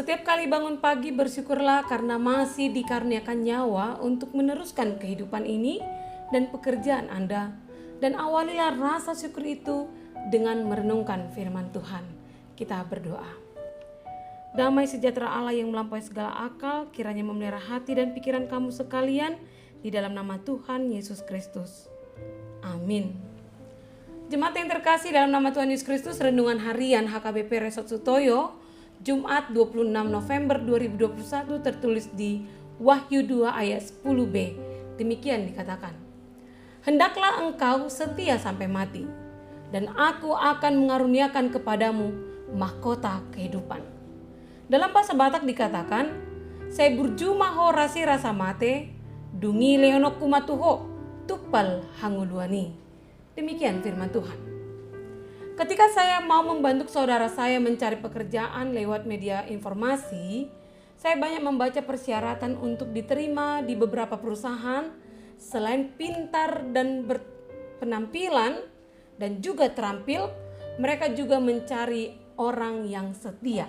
Setiap kali bangun pagi bersyukurlah karena masih dikaruniakan nyawa untuk meneruskan kehidupan ini dan pekerjaan Anda. Dan awalilah rasa syukur itu dengan merenungkan firman Tuhan. Kita berdoa. Damai sejahtera Allah yang melampaui segala akal kiranya memelihara hati dan pikiran kamu sekalian di dalam nama Tuhan Yesus Kristus. Amin. Jemaat yang terkasih dalam nama Tuhan Yesus Kristus, renungan harian HKBP Resort Sutoyo Jumat 26 November 2021 tertulis di Wahyu 2 ayat 10b. Demikian dikatakan, "Hendaklah engkau setia sampai mati, dan aku akan mengaruniakan kepadamu mahkota kehidupan." Dalam bahasa Batak dikatakan, "Saya burjumaho rasi rasa mate, dungi leonok kumatuho, tupal hanguluani." Demikian firman Tuhan. Ketika saya mau membantu saudara saya mencari pekerjaan lewat media informasi, saya banyak membaca persyaratan untuk diterima di beberapa perusahaan. Selain pintar dan berpenampilan dan juga terampil, mereka juga mencari orang yang setia.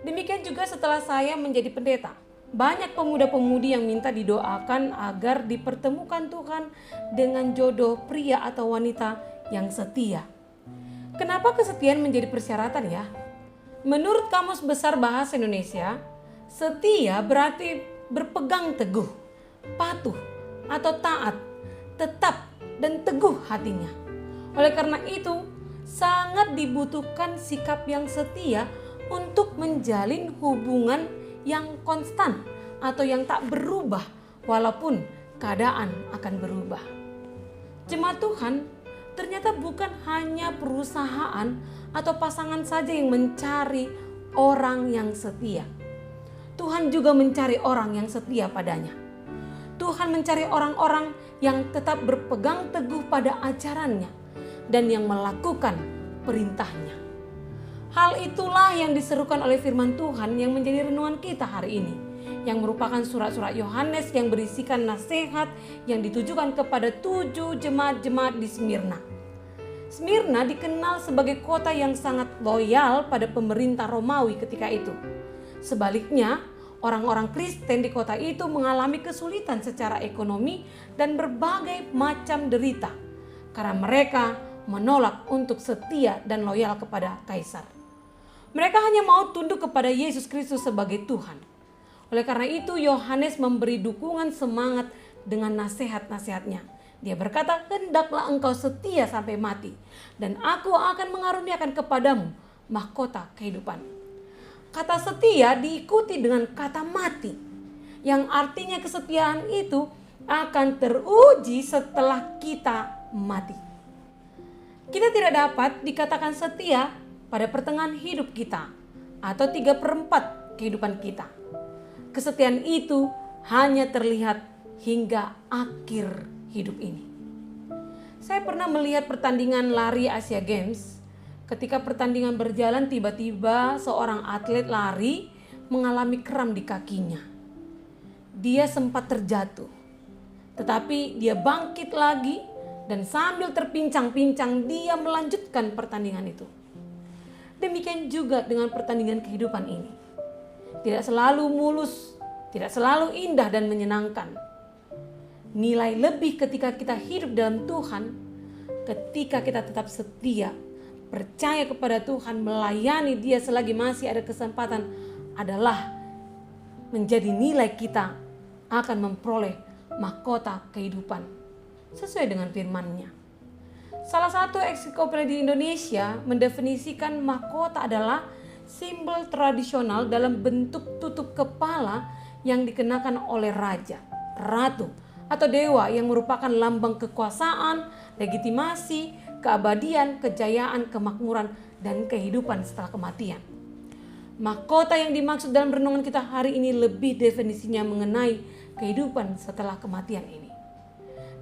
Demikian juga setelah saya menjadi pendeta. Banyak pemuda-pemudi yang minta didoakan agar dipertemukan Tuhan dengan jodoh pria atau wanita yang setia. Kenapa kesetiaan menjadi persyaratan ya? Menurut Kamus Besar Bahasa Indonesia, setia berarti berpegang teguh, patuh atau taat, tetap dan teguh hatinya. Oleh karena itu, sangat dibutuhkan sikap yang setia untuk menjalin hubungan yang konstan atau yang tak berubah walaupun keadaan akan berubah. Jemaat Tuhan, ternyata bukan hanya perusahaan atau pasangan saja yang mencari orang yang setia. Tuhan juga mencari orang yang setia padanya. Tuhan mencari orang-orang yang tetap berpegang teguh pada ajarannya dan yang melakukan perintahnya. Hal itulah yang diserukan oleh firman Tuhan yang menjadi renungan kita hari ini, yang merupakan surat-surat Yohanes yang berisikan nasihat yang ditujukan kepada 7 jemaat-jemaat di Smyrna. Smyrna dikenal sebagai kota yang sangat loyal pada pemerintah Romawi ketika itu. Sebaliknya, orang-orang Kristen di kota itu mengalami kesulitan secara ekonomi dan berbagai macam derita karena mereka menolak untuk setia dan loyal kepada kaisar. Mereka hanya mau tunduk kepada Yesus Kristus sebagai Tuhan. Oleh karena itu, Yohanes memberi dukungan semangat dengan nasihat-nasihatnya. Dia berkata, "Hendaklah engkau setia sampai mati, dan aku akan mengaruniakan kepadamu mahkota kehidupan." Kata setia diikuti dengan kata mati, yang artinya kesetiaan itu akan teruji setelah kita mati. Kita tidak dapat dikatakan setia pada pertengahan hidup kita atau 3/4 kehidupan kita. Kesetiaan itu hanya terlihat hingga akhir hidup ini. Saya pernah melihat pertandingan lari Asia Games. Ketika pertandingan berjalan, tiba-tiba seorang atlet lari mengalami kram di kakinya. Dia sempat terjatuh, tetapi dia bangkit lagi dan sambil terpincang-pincang dia melanjutkan pertandingan itu. Demikian juga dengan pertandingan kehidupan ini. Tidak selalu mulus, tidak selalu indah dan menyenangkan. Nilai lebih ketika kita hidup dalam Tuhan, ketika kita tetap setia, percaya kepada Tuhan, melayani Dia selagi masih ada kesempatan, adalah menjadi nilai kita akan memperoleh mahkota kehidupan sesuai dengan firman-Nya. Salah satu ensiklopedia Indonesia mendefinisikan mahkota adalah simbol tradisional dalam bentuk tutup kepala yang dikenakan oleh raja, ratu, atau dewa yang merupakan lambang kekuasaan, legitimasi, keabadian, kejayaan, kemakmuran, dan kehidupan setelah kematian. Mahkota yang dimaksud dalam renungan kita hari ini lebih definisinya mengenai kehidupan setelah kematian ini.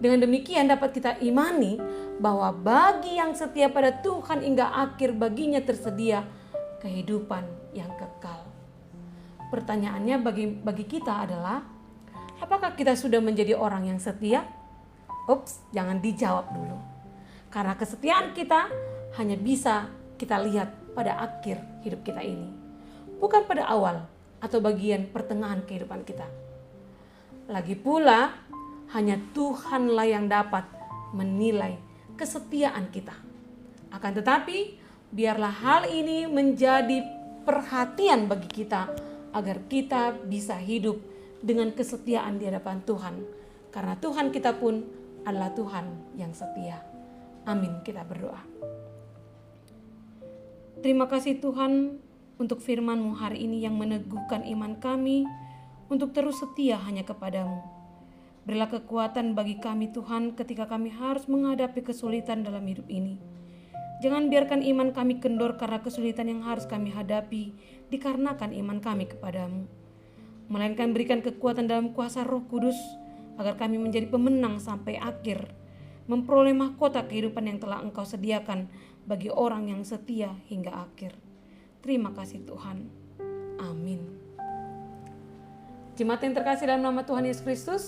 Dengan demikian dapat kita imani bahwa bagi yang setia pada Tuhan hingga akhir baginya tersedia kehidupan yang kekal. Pertanyaannya bagi kita adalah, apakah kita sudah menjadi orang yang setia? Jangan dijawab dulu. Karena kesetiaan kita hanya bisa kita lihat pada akhir hidup kita ini. bukan pada awal atau bagian pertengahan kehidupan kita. Lagi pula, hanya Tuhanlah yang dapat menilai kesetiaan kita. Akan tetapi, biarlah hal ini menjadi perhatian bagi kita agar kita bisa hidup dengan kesetiaan di hadapan Tuhan. Karena Tuhan kita pun adalah Tuhan yang setia. Amin, kita berdoa. Terima kasih Tuhan untuk firman-Mu hari ini yang meneguhkan iman kami untuk terus setia hanya kepadamu. Berilah kekuatan bagi kami Tuhan ketika kami harus menghadapi kesulitan dalam hidup ini. Jangan biarkan iman kami kendor karena kesulitan yang harus kami hadapi dikarenakan iman kami kepadamu. Melainkan berikan kekuatan dalam kuasa Roh Kudus agar kami menjadi pemenang sampai akhir, memperoleh mahkota kehidupan yang telah Engkau sediakan bagi orang yang setia hingga akhir. Terima kasih Tuhan. Amin. Jemaat yang terkasih dalam nama Tuhan Yesus Kristus,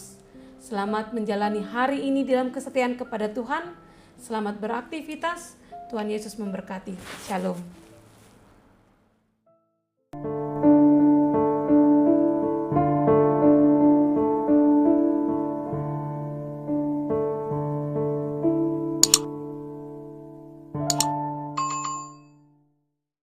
selamat menjalani hari ini dalam kesetiaan kepada Tuhan. Selamat beraktivitas. Tuhan Yesus memberkati. Shalom.